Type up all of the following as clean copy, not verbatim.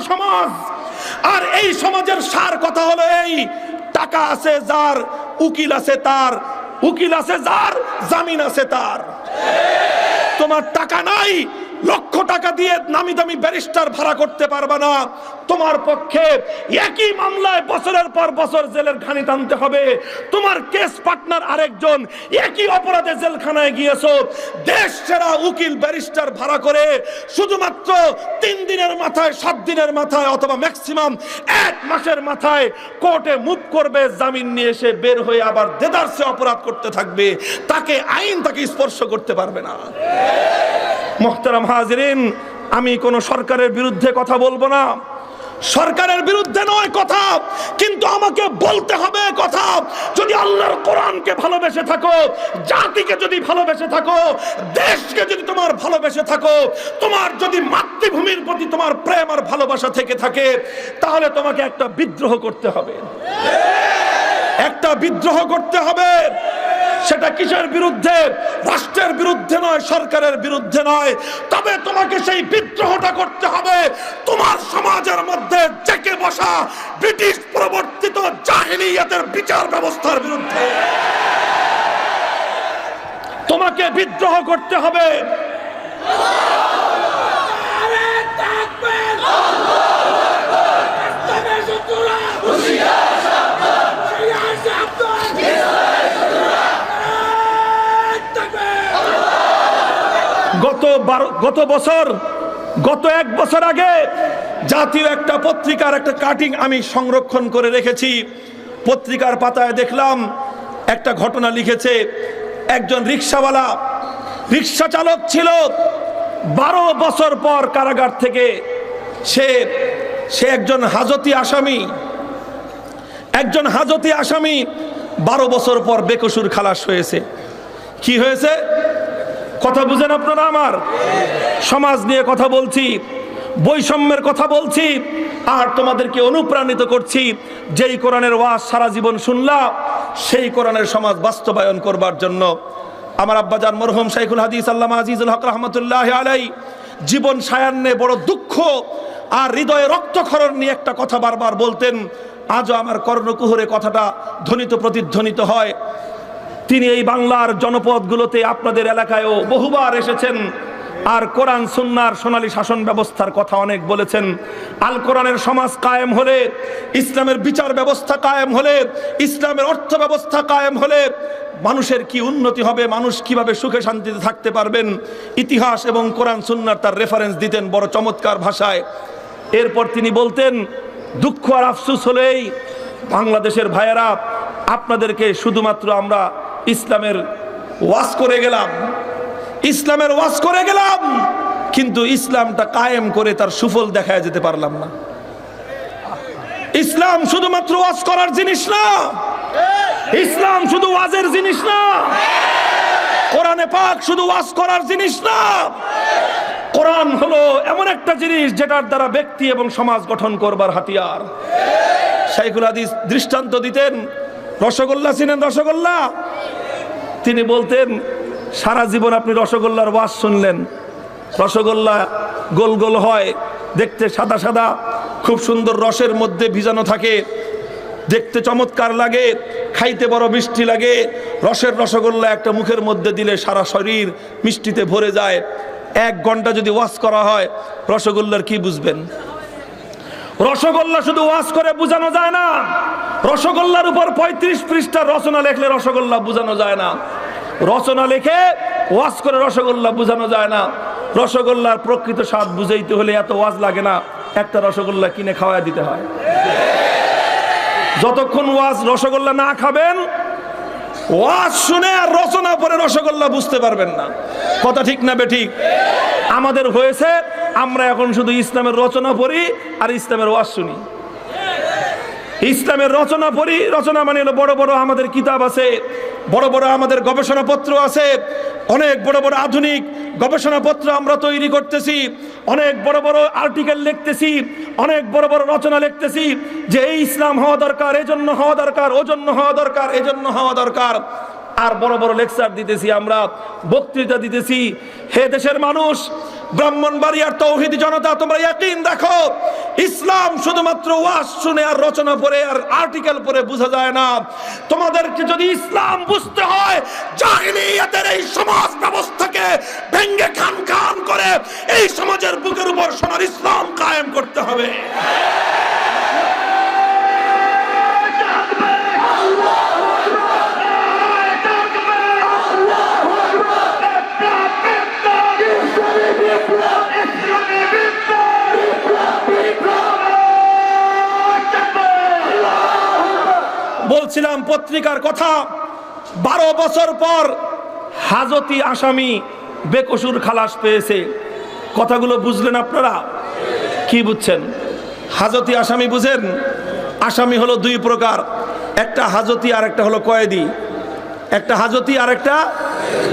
সমাজ। আর এই সমাজের সার কথা হলো এই, টাকা আছে যার, উকিল আছে তার, উকিল আছে যার, জামিন আছে তার। তোমার টাকা নাই, লক্ষ টাকা দিয়ে নামি দামি ব্যারিস্টার ভাড়া করতে পারবে না। তোমার পক্ষে একই মামলায় বছরের পর বছর জেলের ঘানি টানতে হবে। তোমার কেস পার্টনার আরেকজন, একই অপরাধে জেলখানায় গিয়েছো, দেশ সেরা উকিল ব্যারিস্টার ভাড়া করে শুধুমাত্র 3 দিনের মাথায়, 7 দিনের মাথায় অথবা ম্যাক্সিমাম 1 মাসের মাথায় কোর্টে মুভ করবে, জামিন নিয়ে এসে বের হয়ে আবার দেদারসে অপরাধ করতে থাকবে। তাকে আইন তাকে স্পর্শ করতে পারবে না। মুহতারাম হাজিরিন, আমি কোন সরকারের বিরুদ্ধে কথা বলবো না, সরকারের বিরুদ্ধে নয় কথা, কিন্তু আমাকে বলতে হবে কথা। যদি আল্লাহর কোরআনকে ভালোবেসে থাকো, জাতিকে যদি ভালোবেসে থাকো, দেশকে যদি তোমার ভালোবেসে থাকো, তোমার যদি মাতৃভূমির প্রতি তোমার প্রেম আর ভালোবাসা থেকে থাকে, তাহলে তোমাকে একটা বিদ্রোহ করতে হবে, একটা বিদ্রোহ করতে হবে। সেটা কিসের বিরুদ্ধে? রাষ্ট্রের বিরুদ্ধে নয়, সরকারের বিরুদ্ধে নয়, তবে তোমাকে সেই বিদ্রোহটা করতে হবে তোমার সমাজের মধ্যে জেঁকে বসা ব্রিটিশ প্রবর্তিত জাহিলিয়াতের বিচার ব্যবস্থার বিরুদ্ধে তোমাকে বিদ্রোহ করতে হবে। গত 1 বছর আগে জাতীয় একটা পত্রিকার একটা কাটিং আমি সংরক্ষণ করে রেখেছি। পত্রিকার পাতায় দেখলাম একটা ঘটনা লিখেছে, একজন রিক্সাওয়ালা, রিক্সা চালক ছিল, 12 বছর পর কারাগার থেকে সে একজন হাজতি আসামি, একজন হাজতি আসামি 12 বছর পর বেকসুর খালাস হয়েছে। কি হয়েছে কথা বুঝেন আপনারা? আমার সমাজ নিয়ে কথা বলছি, বৈষম্যের কথা বলছি, আর তোমাদেরকে অনুপ্রাণিত করছি যেই কোরআনের ওয়াজ সারা জীবন শুনলা সেই কোরআনের সমাজ বাস্তবায়ন করবার জন্য। আমার আব্বাজান মরহুম শাইখুল হাদিস আল্লামা আজিজুল হক রহমতুল্লাহ আলাই জীবন সায়ান্নে বড় দুঃখ আর হৃদয়ে রক্তক্ষরণ নিয়ে একটা কথা বারবার বলতেন, আজও আমার কর্ণকুহরে কথাটা ধ্বনিত প্রতিধ্বনিত হয়। তিনি এই বাংলার জনপদগুলোতে, আপনাদের এলাকায়ও বহুবার এসেছেন, আর কোরআন সুন্নাহর সোনালী শাসন ব্যবস্থার কথা অনেক বলেছেন। আল কোরআনের সমাজ কায়েম হলে, ইসলামের বিচার ব্যবস্থা কায়েম হলে, ইসলামের অর্থ ব্যবস্থা কায়েম হলে মানুষের কি উন্নতি হবে, মানুষ কিভাবে সুখে শান্তিতে থাকতে পারবেন, ইতিহাস এবং কোরআন সুন্নাহর তার রেফারেন্স দিতেন বড় চমৎকার ভাষায়। এরপর তিনি বলতেন, দুঃখ আর আফসোস হলেই বাংলাদেশের ভাইয়েরা, আপনাদেরকে শুধুমাত্র আমরা ইসলামের ওয়াজ করে গেলাম, ইসলামের ওয়াজ করে গেলাম, কিন্তু ইসলামটা কায়েম করে তার সুফল দেখায় যেতে পারলাম না। ইসলাম শুধুমাত্র ওয়াজ করার জিনিস না, ইসলাম শুধু ওয়াজের জিনিস না, কোরআনে পাক শুধু ওয়াজ করার জিনিস না। কোরআন হলো এমন একটা জিনিস যেটার দ্বারা ব্যক্তি এবং সমাজ গঠন করবার হাতিয়ার। শাইখুল হাদিস দৃষ্টান্ত দিতেন, রসগোল্লা চিনেন? রসগোল্লা তিনি বলতেন, সারা জীবন আপনি রসগোল্লার ওয়াজ শুনলেন, রসগোল্লা গোল গোল হয়, দেখতে সাদা সাদা, খুব সুন্দর রসের মধ্যে ভিজানো থাকে, দেখতে চমৎকার লাগে, খাইতে বড় মিষ্টি লাগে। রসের রসগোল্লা একটা মুখের মধ্যে দিলে সারা শরীর মিষ্টিতে ভরে যায়। 1 ঘন্টা যদি ওয়াজ করা হয়, রসগোল্লার কি বুঝবেন? রসগোল্লা শুধু ওয়াজ করে বোঝানো যায় না, রসগোল্লার উপর 35 পৃষ্ঠার রচনা লেখলে রসগোল্লা বোঝানো যায় না। রচনা লেখে ওয়াজ করে রসগোল্লা বোঝানো যায় না। রসগোল্লার প্রকৃত স্বাদ বুঝাইতে হলে এত ওয়াজ লাগে না, একটা রসগোল্লা কিনে খাওয়ায় দিতে হয়। যতক্ষণ ওয়াজ রসগোল্লা না খাবেন, ওয়াজ শুনে আর রচনা পড়ে রসগোল্লা বুঝতে পারবেন না। কথা ঠিক না বেঠিক? আমাদের হয়েছে, আমরা এখন শুধু ইসলামের রচনা পড়ি আর ইসলামের ওয়াজ শুনি। ইসলামের রচনা পড়ি, রচনা মানে হলো বড় বড় আমাদের কিতাব আছে, বড় বড় আমাদের গবেষণাপত্র আছে, অনেক বড় বড় আধুনিক গবেষণাপত্র আমরা তৈরি করতেছি, অনেক বড় বড় আর্টিকেল লিখতেছি, অনেক বড় বড় রচনা লিখতেছি যে এই ইসলাম হওয়া দরকার, এজন্য হওয়া দরকার, ওজন্য হওয়া দরকার, এজন্য হওয়া দরকার। আর বড় বড় লেকচার দিতেছি, আমরা বক্তৃতা দিতেছি। হে দেশের মানুষ, ব্রাহ্মণবাড়িয়ার তৌহিদি জনতা, তোমরা ইয়াকিন দেখো, ইসলাম শুধুমাত্র ওয়াজ শুনে আর রচনা পড়ে আর আর্টিকেল পড়ে বোঝা যায় না। তোমাদেরকে যদি ইসলাম বুঝতে হয়, জাহিলিয়াতের এই সমাজ ব্যবস্থাকে ভেঙ্গে খান খান করে এই সমাজের বুকের উপর সোনার ইসলাম কায়েম করতে হবে। বলছিলাম পত্রিকার কথা, 12 বছর পর হাজতি আসামি বেকসুর খালাস পেয়েছে। কথাগুলো বুঝলেন আপনারা? কি বুঝছেন? হাজতি আসামি বুঝেন? আসামি হলো দুই প্রকার, একটা হাজতি আর একটা হলো কয়েদি। একটা হাজতি আর একটা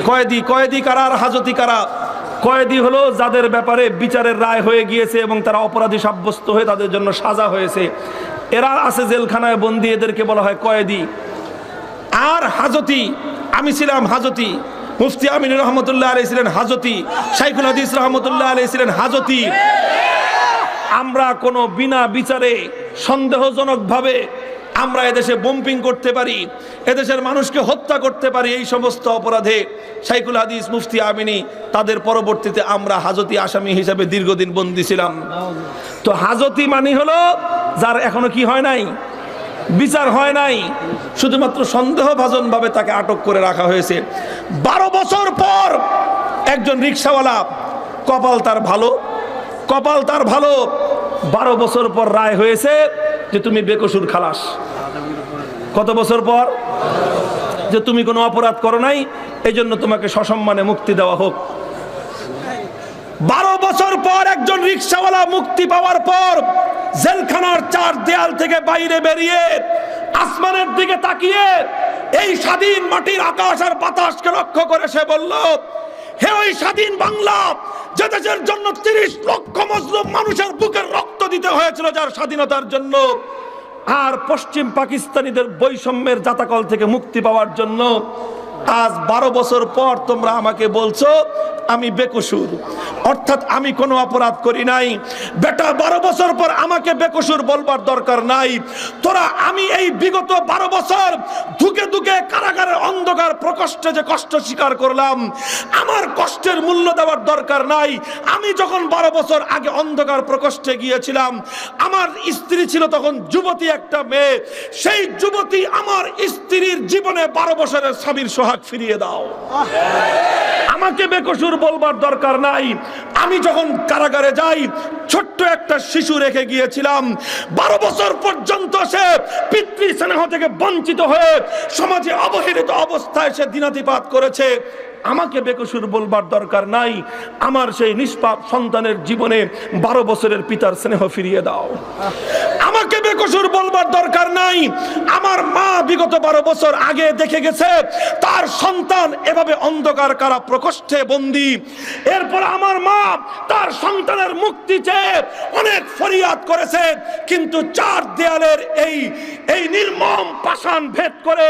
কয়েদি। কয়েদি কারা আর হাজতি কারা? কয়েদি হলো যাদের ব্যাপারে বিচারের রায় হয়ে গিয়েছে এবং তারা অপরাধী সাব্যস্ত হয়ে তাদের জন্য সাজা হয়েছে, এরা আছে জেলখানায় বন্দী, এদেরকে বলা হয় কয়েদি। আর হাজতি, আমি ছিলাম হাজতি, মুফতি আমিন রহমতুল্লাহ আলাইহি ছিলেন হাজতি, শাইখুল হাদিস রহমতুল্লাহ আলাইহি ছিলেন হাজতি। আমরা কোনো বিনা বিচারে সন্দেহজনকভাবে আমরা এদেশে বোম্পিং করতে পারি, এদেশের মানুষকে হত্যা করতে পারি। এই সমস্ত অপরাধে শাইখুল হাদিস, মুফতি আমিনী, তাদের পরবর্তীতে আমরা হাজতি আসামি হিসাবে দীর্ঘদিন বন্দী ছিলাম। তো হাজতি মানে হলো যার এখনো কি হয় নাই, বিচার হয় নাই, শুধুমাত্র সন্দেহভাজন ভাবে তাকে আটক করে রাখা হয়েছে। 12 বছর পর একজন রিকশাওয়ালা, কপাল তার ভালো, কপাল তার ভালো, 12 বছর পর রায় হয়েছে যে তুমি বেকসুর খালাস। কত বছর পর? যে তুমি কোনো অপরাধ করো নাই, এই জন্য তোমাকে সসম্মানে মুক্তি দেওয়া হোক। 12 বছর পর একজন রিকশাওয়ালা মুক্তি পাওয়ার পর জেলখানার 4 দেয়াল থেকে বাইরে বেরিয়ে আসমানের দিকে তাকিয়ে এই স্বাধীন মাটির আকাশ আর বাতাসকে লক্ষ্য করে সে বলল, হে ওই স্বাধীন বাংলা, যে দেশের জন্য 30 লক্ষ মজলুম মানুষের বুকের রক্ত দিতে হয়েছিল যার স্বাধীনতার জন্য, আর পশ্চিম পাকিস্তানিদের বৈষম্যের জাতাকল থেকে মুক্তি পাওয়ার জন্য আজ 12 বছর পর তোমরা আমাকে বলছো আমি বেকসুর, অর্থাৎ আমি কোনো অপরাধ করি নাই। বেটা, 12 বছর পর আমাকে বেকসুর বলবার দরকার নাই। তোরা, আমি এই বিগত 12 বছর ধুকে ধুকে কারাগারের অন্ধকার প্রকোষ্ঠে যে কষ্ট স্বীকার করলাম, আমার কষ্টের মূল্য দেওয়ার দরকার নাই। আমি যখন 12 বছর আগে অন্ধকার প্রকোষ্ঠে গিয়েছিলাম, আমার স্ত্রী ছিল তখন যুবতী একটা মেয়ে, সেই যুবতী আমার স্ত্রীর জীবনে 12 বছরের স্বামীর সোহাগ ফিরিয়ে দাও। আমাকে বেকসুর বলবার দরকার নাই। আমি যখন কারাগারে যাই, ছোট্ট একটা শিশু রেখে গিয়েছিলাম, 12 বছর পর্যন্ত সে পিতৃ স্নেহ থেকে বঞ্চিত হয়ে সমাজে অবহেলিত অবস্থায় সে দিনাতিপাত করেছে। আমাকে বেকসুর বলবার দরকার নাই। আমার সেই নিষ্পাপ সন্তানের জীবনে 12 বছরের পিতার স্নেহ ফিরিয়ে দাও। আমাকে বেকসুর বলবার দরকার নাই। আমার মা বিগত 12 বছর আগে দেখে গেছে তার সন্তান এভাবে অন্ধকার কারা প্রকোষ্ঠে বন্দী। এরপর আমার মা তার সন্তানের মুক্তি চেয়ে অনেক ফরিয়াদ করেছে, কিন্তু 4 দেয়ালের এই নির্মম পাষাণ ভেদ করে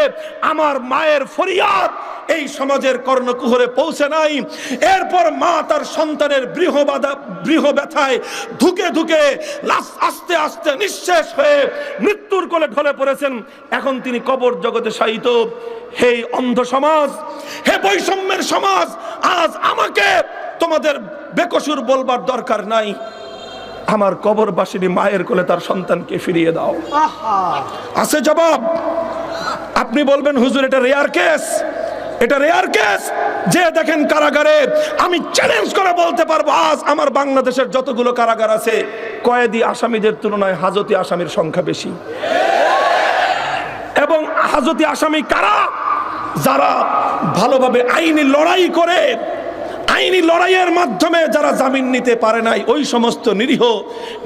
আমার মায়ের ফরিয়াদ এই সমাজের কর্ণকুহরে পৌঁছে নাই। এরপর মা তার সন্তানের বৃহ ব্যথায় ধুকে ধুকে আস্তে আস্তে নিঃশেষ হয়ে মৃত্যুর কোলে ঢলে পড়েছেন। এখন তিনি কবর জগতে শায়িত। হে অন্ধ সমাজ, হে বৈষম্যের সমাজ, আজ আমাকে তোমাদের বেকসুর বলবার দরকার নাই। আমার কবরবাসিনী মায়ের কোলে তার সন্তানকে ফিরিয়ে দাও। আছে জবাব? আপনি বলবেন হুজুর এটা রেয়ার কেস, এটা রেয়ার কেস। যে দেখেন কারাগারে, আমি চ্যালেঞ্জ করে বলতে পারবো আজ আমার বাংলাদেশের যতগুলো কারাগার আছে, কয়েদি আসামিদের তুলনায় হাজতি আসামির সংখ্যা বেশি। এবং হাজতি আসামি কারা? যারা ভালোভাবে আইনি লড়াই করে, আইনি লড়াইয়ের মাধ্যমে যারা জামিন নিতে পারে নাই, ওই সমস্ত নিরীহ,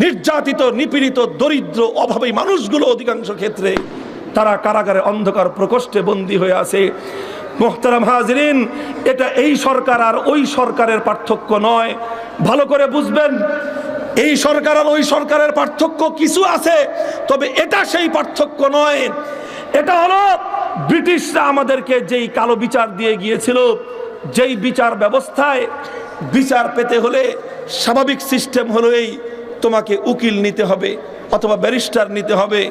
নির্যাতিত, নিপীড়িত, দরিদ্র, অভাবী মানুষগুলো অধিকাংশ ক্ষেত্রে তারা কারাগারে অন্ধকার প্রকোষ্ঠে বন্দী হয়ে আছে। মোহতারাম হাজিরিন, এটা এই সরকার আর ওই সরকারের পার্থক্য নয়। ভালো করে বুঝবেন, এই সরকার আর ওই সরকারের পার্থক্য কিছু আছে, তবে এটা সেই পার্থক্য নয়। এটা হলো ব্রিটিশরা আমাদেরকে যেই কালো বিচার দিয়ে গিয়েছিল, যেই বিচার ব্যবস্থায় বিচার পেতে হলে স্বাভাবিক সিস্টেম হলো এই, তোমাকে উকিল নিতে হবে অথবা ব্যারিস্টার নিতে হবে।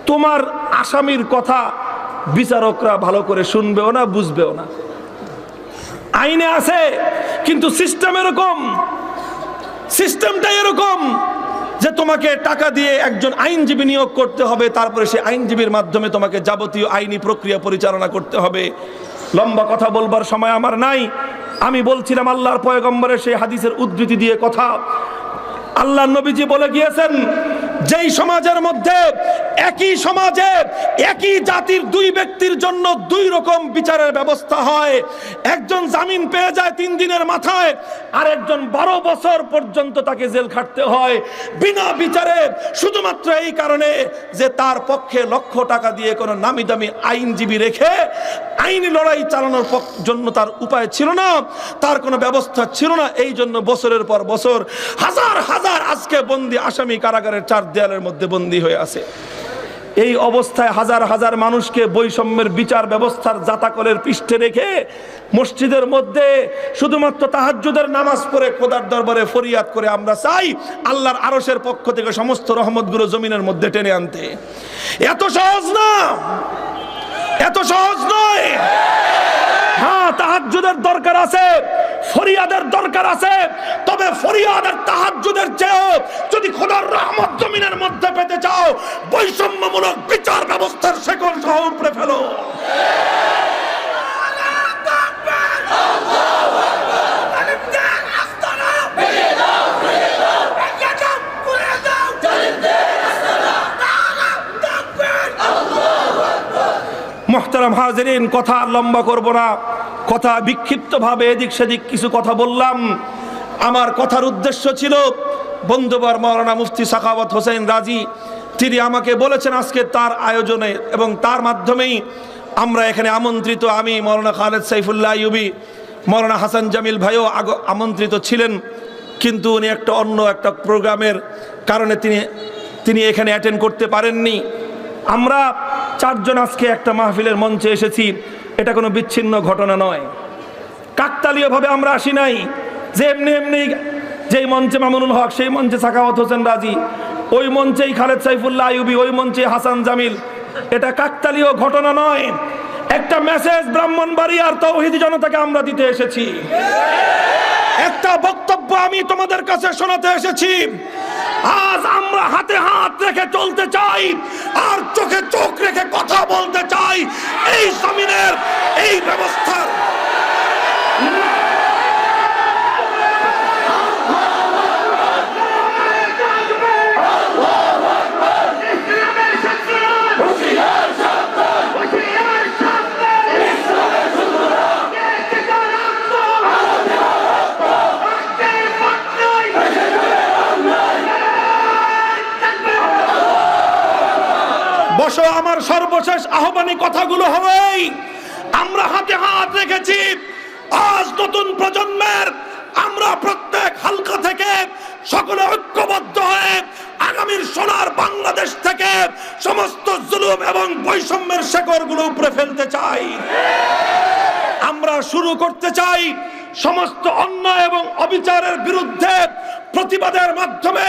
তোমার আসামির কথা বিচারকরা ভালো করে শুনবেও না, বুঝবেও না। আইনে আছে, কিন্তু সিস্টেম এরকম, সিস্টেমটা এরকম যে তোমাকে টাকা দিয়ে একজন আইনজীবী নিয়োগ করতে হবে, তারপরে সেই আইনজীবীর মাধ্যমে তোমাকে যাবতীয় আইনি প্রক্রিয়া পরিচালনা করতে হবে। লম্বা কথা বলবার সময় আমার নাই। আমি বলছিলাম আল্লাহর পয়গম্বরের সেই হাদিসের উদ্ধৃতি দিয়ে কথা। আল্লাহ নবীজি বলে গিয়েছেন, যেই সমাজের মধ্যে একই সমাজে একই জাতির দুই ব্যক্তির জন্য দুই রকম বিচারের ব্যবস্থা হয়, একজন জামিন পেয়ে যায় 3 দিনের মাথায়, আর একজন 12 বছর পর্যন্ত তাকে জেল খাটতে হয় বিনা বিচারে, শুধুমাত্র এই কারণে যে তার পক্ষে লক্ষ টাকা দিয়ে কোনো নামি দামি আইনজীবী রেখে আইনি লড়াই চালানোর জন্য তার উপায় ছিল না, তার কোনো ব্যবস্থা ছিল না। এই জন্য বছরের পর বছর হাজার হাজার আজকে বন্দী আসামি কারাগারের 4 দেয়ালের মধ্যে বন্দী হয়ে আছে। এই অবস্থায় হাজার হাজার মানুষকে বৈষম্যের বিচার ব্যবস্থার জাতাকলের পৃষ্ঠে রেখে মসজিদের মধ্যে শুধুমাত্র তাহাজ্জুদের নামাজ পড়ে খোদার দরবারে ফরিয়াদ করে আমরা চাই আল্লাহর আরশের পক্ষ থেকে সমস্ত রহমতগুলো জমিনের মধ্যে টেনে আনতে। এত সহজ না, এত সহজ নয়। হ্যাঁ, তাহাজ্জুদের দরকার আছে, ফরিয়াদের দরকার আছে, তবে ফরিয়াদের তাহাজ্জুদের চেয়েও যদি খোদার রহমত জমিনের মধ্যে পেতে চাও, বৈষম্যমূলক বিচার ব্যবস্থার শেকল সহ উপরে ফেলো। মুহতারাম হাজিরিন, কথা লম্বা করব না, কথা বিক্ষিপ্তভাবে এদিক সেদিক কিছু কথা বললাম। আমার কথার উদ্দেশ্য ছিল বন্ধুবর মাওলানা মুফতি সাখাওয়াত হোসেন রাজি, তিনি আমাকে বলেছেন আজকে তার আয়োজনে এবং তার মাধ্যমেই আমরা এখানে আমন্ত্রিত। আমি মাওলানা খালেদ সাইফুল্লাহ আইয়ুবী, মাওলানা হাসান জামিল ভাইও আমন্ত্রিত ছিলেন, কিন্তু উনি অন্য একটা প্রোগ্রামের কারণে তিনি এখানে অ্যাটেন্ড করতে পারেননি। আমরা 4 জন আজকে একটা মাহফিলের মঞ্চে এসেছি। এটা কোনো বিচ্ছিন্ন ঘটনা নয়, কাকতালীয়ভাবে আমরা আসি নাই যে এমনি এমনি যেই মঞ্চে মামুনুল হক, সেই মঞ্চে সাখাওয়াত হোসেন রাজি, ওই মঞ্চেই খালেদ সাইফুল্লাহ আইয়ুবী, ওই মঞ্চে হাসান জামিল। এটা কাকতালীয় ঘটনা নয়, একটা মেসেজ ব্রাহ্মণবাড়িয়ার তৌহিদি জনতাকে আমরা দিতে এসেছি। একটা বক্তব্য আমি তোমাদের কাছে শোনাতে এসেছি। আজ আমরা হাতে হাত রেখে চলতে চাই আর চোখে চোখ রেখে কথা বলতে চাই। এই জমিনের এই ব্যবস্থার বসো, আমার সর্বশেষ আহ্বানী কথাগুলো হবেই। আমরা হাতে হাত রেখেছি। আজ নতুন প্রজন্মের আমরা প্রত্যেক হালকা থেকে সকলে ঐক্যবদ্ধ হয়ে আগামীর সোনার বাংলাদেশ থেকে সমস্ত জুলুম এবং বৈষম্যের শেকড়গুলো উপরে ফেলতে চাই। আমরা শুরু করতে চাই সমস্ত অন্যায় এবং অবিচারের বিরুদ্ধে প্রতিবাদের মাধ্যমে।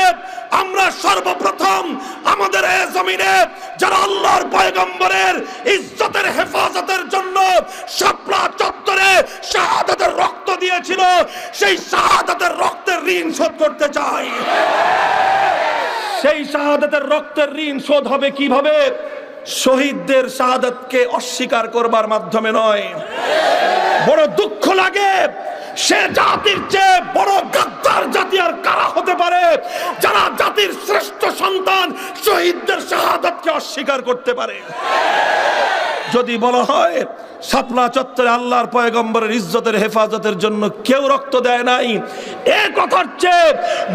আমরা সর্বপ্রথম আমাদের এই জমিনে যারা আল্লাহর পয়গম্বরের ইজ্জতের হেফাজতের জন্য শাপলা চত্বরে শাহাদাতের রক্ত দিয়েছিল, সেই শাহাদাতের রক্তের ঋণ শোধ করতে চাই। সেই শাহাদাতের রক্তের ঋণ শোধ হবে কিভাবে? শহীদদের শাহাদাতকে অস্বীকার করবার মাধ্যমে নয়। বড় দুঃখ লাগে, সে জাতির চেয়ে বড় গাদ্দার জাতি আর কারা হতে পারে যারা জাতির শ্রেষ্ঠ সন্তান শহীদদের শাহাদাতকে অস্বীকার করতে পারে। যদি বলা হয় শাপলা চত্বরে আল্লাহর পয়গম্বরের ইজ্জতের হেফাজতের জন্য কেউ রক্ত দেয় নাই, এ কথার চেয়ে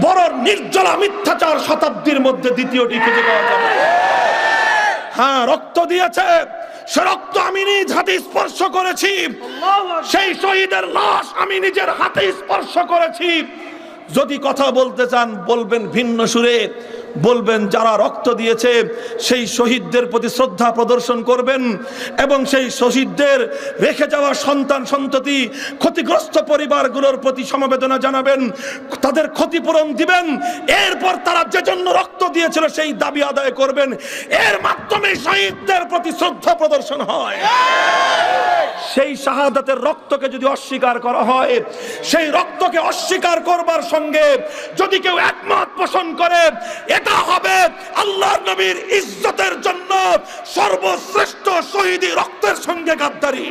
বড় নির্জলা মিথ্যাচার শতাব্দীর মধ্যে দ্বিতীয়টি খুঁজে পাওয়া যাবে। হ্যাঁ, রক্ত দিয়েছে, সে রক্ত আমি নিজ হাতে স্পর্শ করেছি, সেই শহীদের লাশ আমি নিজের হাতে স্পর্শ করেছি। যদি কথা বলতে চান বলবেন ভিন্ন সুরে, বলবেন যারা রক্ত দিয়েছে সেই শহীদদের প্রতি শ্রদ্ধা প্রদর্শন করবেন এবং সেই শহীদদের রেখে যাওয়া সন্তান সন্ততি ক্ষতিগ্রস্ত পরিবারগুলোর প্রতি সমবেদনা জানাবেন, তাদের ক্ষতিপূরণ দিবেন। এরপর তারা যে জন্য রক্ত দিয়েছিল সেই দাবি আদায় করবেন। এর মাধ্যমে শহীদদের প্রতি শ্রদ্ধা প্রদর্শন হয়। সেই শাহাদাতের রক্তকে যদি অস্বীকার করা হয়, সেই রক্তকে অস্বীকার করবার সঙ্গে যদি কেউ একমত পোষণ করে, এটা হবে আল্লাহর নবীর ইজ্জতের জন্য সর্বশ্রেষ্ঠ শহীদি রক্তের সঙ্গে গাদ্দারি।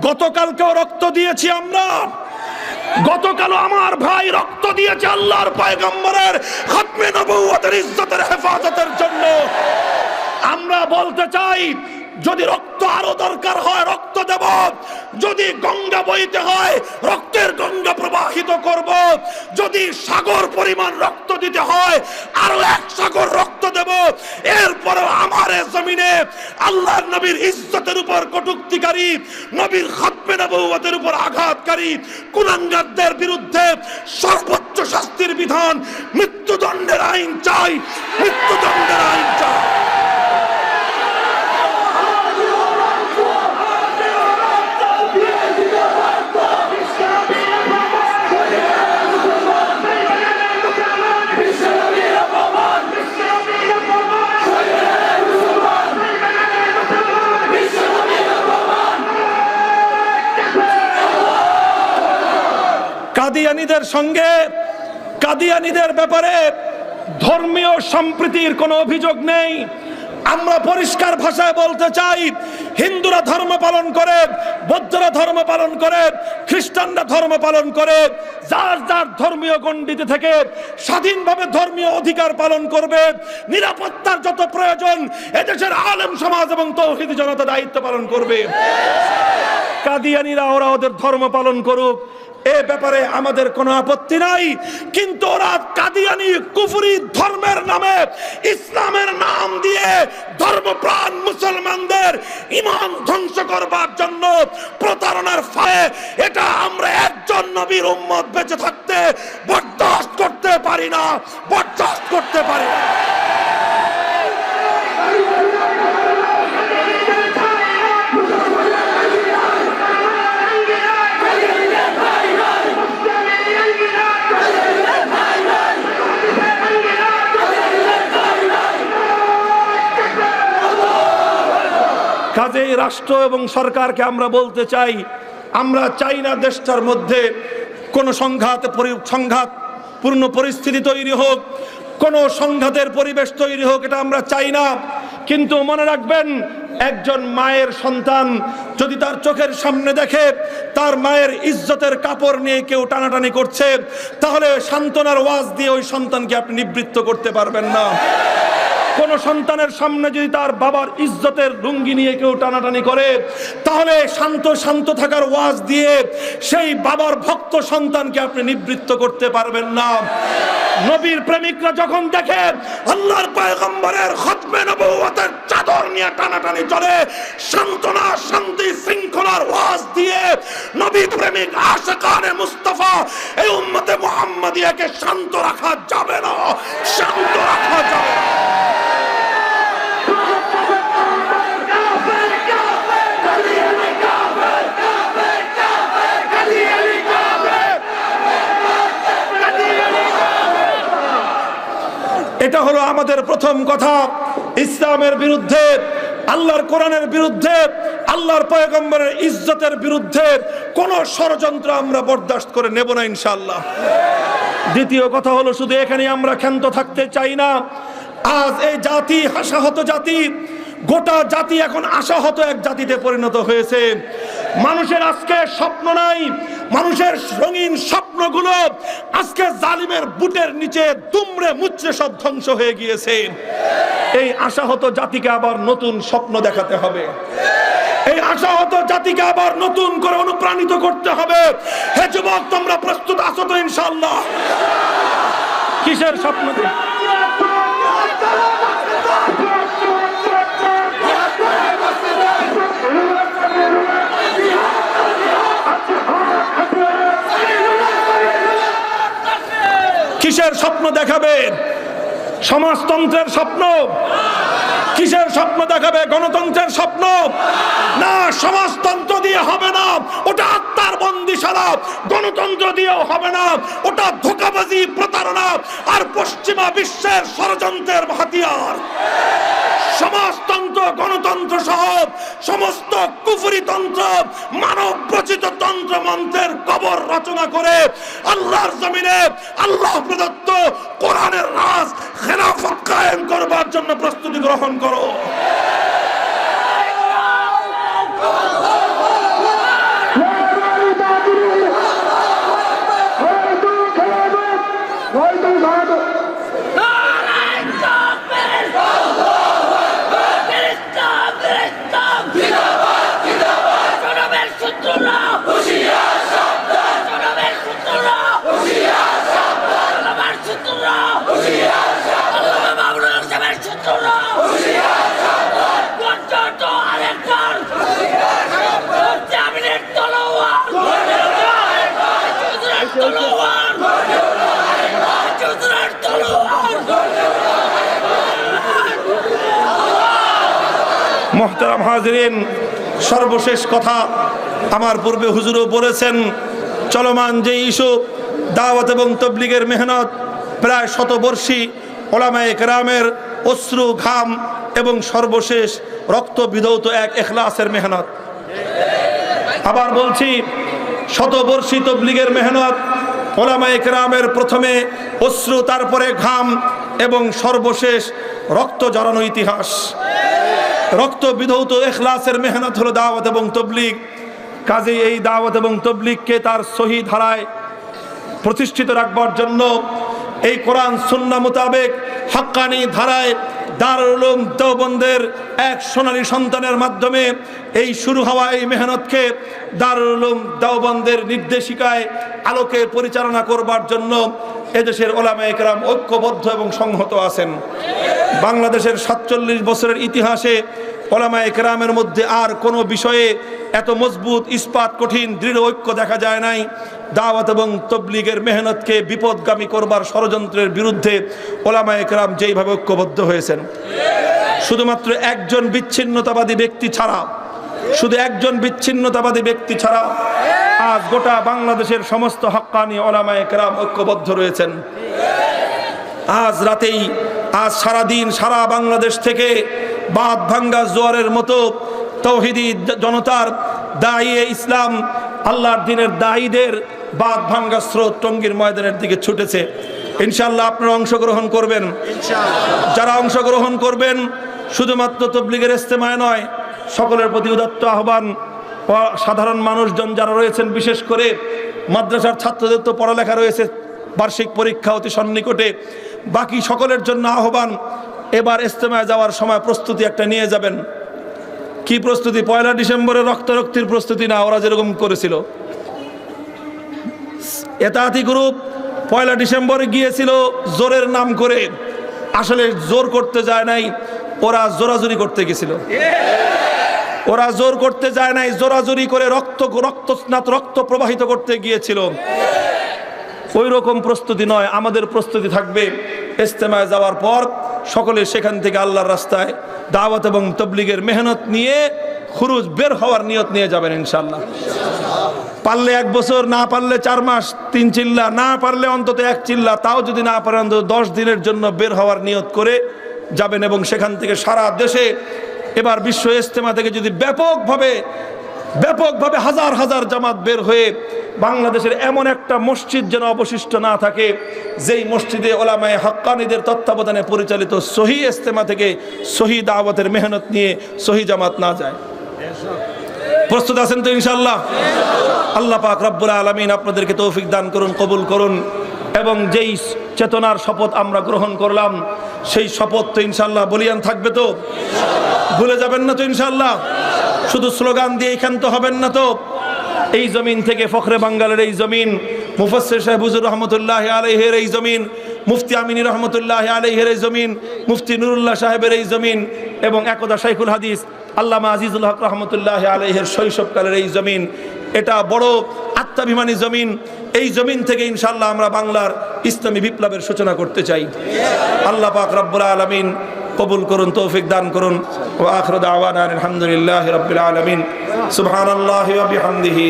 গতকালকেও রক্ত দিয়েছি আমরা, গতকালও আমার ভাই রক্ত দিয়েছে আল্লাহর পয়গম্বরের খতমে নবুয়তের ইজ্জতের হেফাজতের জন্য। আমরা বলতে চাই, যদি রক্ত আরো দরকার হয় রক্ত দেব, যদি গঙ্গা বইতে হয় রক্তের গঙ্গা প্রবাহিত করব, যদি সাগর পরিমাণ রক্ত দিতে হয় আরো 1 সাগর রক্ত দেব। এরপরে আমার জমিনে আল্লাহর নবীর ইজ্জতের উপর কটূক্তিকারী, নবীর খতমে নবুয়তের উপর আঘাতকারী কুলাঙ্গারদের বিরুদ্ধে সর্বোচ্চ শাস্তির বিধান, মৃত্যুদণ্ডের আইন চাই, মৃত্যুদণ্ডের আইন চাই। কাদিয়ানীদের সঙ্গে, কাদিয়ানীদের ব্যাপারে ধর্মীয় সম্প্রীতির কোনো অভিযোগ নেই। আমরা পরিষ্কার ভাষায় বলতে চাই, হিন্দুরা ধর্ম পালন করে, বৌদ্ধরা ধর্ম পালন করে, খ্রিস্টানরা ধর্ম পালন করে, যার যার ধর্মীয় গণ্ডিতে থেকে স্বাধীনভাবে ধর্মীয় অধিকার পালন করবে। নিরাপত্তার যত প্রয়োজন এদেশের আলেম সমাজ এবং তৌহিদি জনতা দায়িত্ব পালন করবে। কাদিয়ানীরা ওরা ওদের ধর্ম পালন করুক, এ ব্যাপারে আমাদের কোনো আপত্তি নাই। কিন্তু ওরা কাদিয়ানি কুফরি ধর্মের নামে ইসলামের নাম দিয়ে ধর্মপ্রাণ মুসলমানদের ঈমান ধ্বংস করবার জন্য প্রতারণার ফাঁদে, এটা আমরা একজন নবীর উম্মত বেঁচে থাকতে বরদাস্ত করতে পারি না, বরদাস্ত করতে পারি না। কাজেই রাষ্ট্র এবং সরকারকে আমরা বলতে চাই, আমরা চাই না দেশটার মধ্যে কোনো সংঘাতপূর্ণ পরিস্থিতি তৈরি হোক, কোনো সংঘাতের পরিবেশ তৈরি হোক, এটা আমরা চাই না। কিন্তু মনে রাখবেন, একজন মায়ের সন্তান যদি তার চোখের সামনে দেখে তার মায়ের ইজ্জতের কাপড় নিয়ে কেউ টানাটানি করছে, তাহলে সান্ত্বনার ওয়াজ দিয়ে ওই সন্তানকে আপনি নিবৃত্ত করতে পারবেন না। কোন সন্তানের সামনে যদি তার বাবার ইজ্জতের লুঙ্গি নিয়ে কেউ টানাটানি করে, তাহলে শান্ত থাকার ওয়াজ দিয়ে সেই বাবার ভক্ত সন্তানকে আপনি নিবৃত্ত করতে পারবেন না। নবীর প্রেমিকরা যখন দেখে আল্লাহর পয়গম্বরের খতমে নবুয়তের চাদর নিয়ে টানাটানি চলে, সান্ত্বনা, শান্তি, শৃঙ্খলার ওয়াজ দিয়ে নবী প্রেমিক আশিকানে মুস্তাফা এই উম্মতে মুহাম্মাদিয়াকে শান্ত রাখা যাবে না, শান্ত রাখা যাবে না। এটা হলো আমাদের প্রথম কথা। ইসলামের বিরুদ্ধে, আল্লাহর কোরআনের বিরুদ্ধে, আল্লাহর পয়গম্বরের ইজ্জতের বিরুদ্ধে কোন ষড়যন্ত্র আমরা বরদাস্ত করে নেব না ইনশাআল্লাহ। দ্বিতীয় কথা হলো, শুধু এখানে আমরা ক্ষান্ত থাকতে চাই না। আজ এই জাতি আশাহত জাতি, গোটা জাতি এখন আশাহত এক জাতিতে পরিণত হয়েছে। মানুষের আজকে স্বপ্ন নাই, মানুষের রঙিন স্বপ্নগুলো আজকে জালিমের বুটের নিচে দুমড়ে মুচড়ে সব ধ্বংস হয়ে গিয়েছে। এই আশাহত জাতিকে আবার নতুন স্বপ্ন দেখাতে হবে। এই আশাহত জাতিকে আবার নতুন করে অনুপ্রাণিত করতে হবে। হে যুবক, তোমরা প্রস্তুত আছো তো ইনশাআল্লাহ? কিসের স্বপ্ন? কিসের স্বপ্ন দেখাবেন? সমাজতন্ত্রের স্বপ্ন? কিসের স্বপ্ন দেখাবে? গণতন্ত্রের স্বপ্ন? না, সমাজতন্ত্র দিয়ে হবে না, ওটা আত্মার বন্দিশালা। গণতন্ত্র দিয়েও হবে না, ওটা ধোঁকাবাজি, প্রতারণা আর পশ্চিমা বিশ্বের ষড়যন্ত্রের হাতিয়ার। সমাজতন্ত্র, গণতন্ত্র সহ সমস্ত কুফরি তন্ত্র, মানব রচিত তন্ত্র মন্ত্রের কবর রচনা করে আল্লাহর জমিনে আল্লাহ প্রদত্ত কোরআনের রাজ খেলাফত কায়েম করবার জন্য প্রস্তুতি গ্রহণ করো। মোহতারাম হাজিরিন, সর্বশেষ কথা, আমার পূর্বে হুজুরও বলেছেন, চলমান যে ইস্যু দাওয়াত এবং তবলিগের মেহনত, প্রায় শতবর্ষী ওলামায়ে কেরামের অশ্রু, ঘাম এবং সর্বশেষ রক্ত বিধৌত এক ইখলাসের মেহনত। আবার বলছি, শতবর্ষী তবলিগের মেহনত, ওলামায়ে কেরামের প্রথমে অশ্রু, তারপরে ঘাম এবং সর্বশেষ রক্ত জড়ানো ইতিহাস। রক্ত বিধৌত ইখলাসের মেহনত হলো দাওয়াত এবং তবলিগ। কাজে এই দাওয়াত এবং তবলিগকে তার সহি ধারায় প্রতিষ্ঠিত রাখবার জন্য এই কোরআন সুন্নাহ মোতাবেক হাক্কানি ধারায় দারুল উলুম দেওবন্দের এক সোনালী সন্তানের মাধ্যমে এই শুরু হওয়া এই মেহনতকে দারুল উলুম দেওবন্দের নির্দেশিকায় আলোকে পরিচালনা করবার জন্য এদেশের ওলামায়ে কেরাম ঐক্যবদ্ধ এবং সংহত আছেন। বাংলাদেশের ৪৭ বছরের ইতিহাসে ওলামায়ে কেরামের মধ্যে আর কোনো বিষয়ে এত মজবুত, ইস্পাত, কঠিন, দৃঢ় ঐক্য দেখা যায় নাই। দাওয়াত এবং তবলিগের মেহনতকে বিপদগামী করবার ষড়যন্ত্রের বিরুদ্ধে ওলামায়ে কেরাম যেইভাবে ঐক্যবদ্ধ হয়েছেন, শুধুমাত্র একজন বিচ্ছিন্নতাবাদী ব্যক্তি ছাড়া, শুধু একজন বিচ্ছিন্নতাবাদী ব্যক্তি ছাড়া আজ গোটা বাংলাদেশের সমস্ত হাক্কানি ওলামায়ে কেরাম ঐক্যবদ্ধ রয়েছেন। আজ রাতেই, আজ সারাদিন সারা বাংলাদেশ থেকে বাঁধ ভাঙ্গা জোয়ারের মতো তৌহিদি জনতার, দায়ী ইসলাম, আল্লাহর দ্বীনের দায়ীদের বাঁধ ভাঙ্গা স্রোত টঙ্গীর ময়দানের দিকে ছুটেছে। ইনশাআল্লাহ আপনারা অংশগ্রহণ করবেন। যারা অংশগ্রহণ করবেন, শুধুমাত্র তবলিগের ইজতেমায় নয়, সকলের প্রতি উদাত্ত আহ্বান। সাধারণ মানুষজন যারা রয়েছেন, বিশেষ করে মাদ্রাসার ছাত্রদের তো পড়ালেখা রয়েছে, বার্ষিক পরীক্ষা অতি সন্নিকটে, বাকি সকলের জন্য আহ্বান, এবার ইজতেমায় যাওয়ার সময় প্রস্তুতি একটা নিয়ে যাবেন। কি প্রস্তুতি? ১ ডিসেম্বরে রক্তারক্তির প্রস্তুতি না, ওরা যেরকম করেছিল। এতাহাতি গ্রুপ ১ ডিসেম্বরে গিয়েছিল জোরের নাম করে, আসলে জোর করতে যায় নাই, ওরা জোরাজুরি করতে গেছিল। ওরা জোর করতে যায় নাই, জোরাজুরি করে রক্ত প্রবাহিত করতে গিয়েছিল। ওই রকম প্রস্তুতি নয়, আমাদের প্রস্তুতি থাকবে ইজতেমায় যাওয়ার পর সকলে সেখান থেকে আল্লাহর রাস্তায় দাওয়াত এবং তবলিগের মেহনত নিয়ে খুরুজ, বের হওয়ার নিয়ত নিয়ে যাবেন ইনশাআল্লাহ। পারলে 1 বছর, না পারলে 4 মাস, 3 চিল্লা, না পারলে অন্তত 1 চিল্লা, তাও যদি না পারেন অন্তত 10 দিনের জন্য বের হওয়ার নিয়ত করে যাবেন। এবং সেখান থেকে সারা দেশে এবার বিশ্ব ইজতেমা থেকে যদি ব্যাপকভাবে হাজার হাজার জামাত বের হয়ে বাংলাদেশের এমন একটা মসজিদ যেন অবশিষ্ট না থাকে যেই মসজিদে ওলামায়ে হাক্কানিদের তত্ত্বাবধানে পরিচালিত সহি ইজতেমা থেকে সহি দাওয়াতের মেহনত নিয়ে সহি জামাত না যায়। প্রস্তুত আছেন তো ইনশাআল্লাহ? আল্লাহ পাক রব্বুল আলামিন আপনাদেরকে তৌফিক দান করুন, কবুল করুন। এবং যেই চেতনার শপথ আমরা গ্রহণ করলাম, সেই শপথ তো ইনশাআল্লাহ বলিয়ান থাকবে তো? ভুলে যাবেন না তো ইনশাআল্লাহ? শুধু স্লোগান দিয়ে ক্ষান্ত হবেন না তো? এই জমিন থেকে ফখরে বাঙ্গালের এই জমিন, মুফাসসির সাহেব হুজুর রহমতুল্লাহ আলাইহির এই জমিন, মুফতি আমিনী রহমতুল্লাহ আলাইহির এই জমিন, মুফতি নুরুল্লাহ সাহেবের এই জমিন এবং একদা শাইখুল হাদিস আল্লামা আজিজুল হক রহমতুল্লাহ আলাইহির শৈশবকালের এই জমিন, এটা বড় আত্মাভিমানী জমিন। এই জমিন থেকে ইনশাআল্লাহ আমরা বাংলার ইসলামী বিপ্লবের সূচনা করতে চাই। আল্লাহ পাক রব্বুল আলামিন কবুল করুন, তৌফিক দান করুন। ওয়া আখিরু দাওয়ানা আলহামদুলিল্লাহি রাব্বিল আলামিন। সুবহানাল্লাহি ওয়া বিহামদিহি।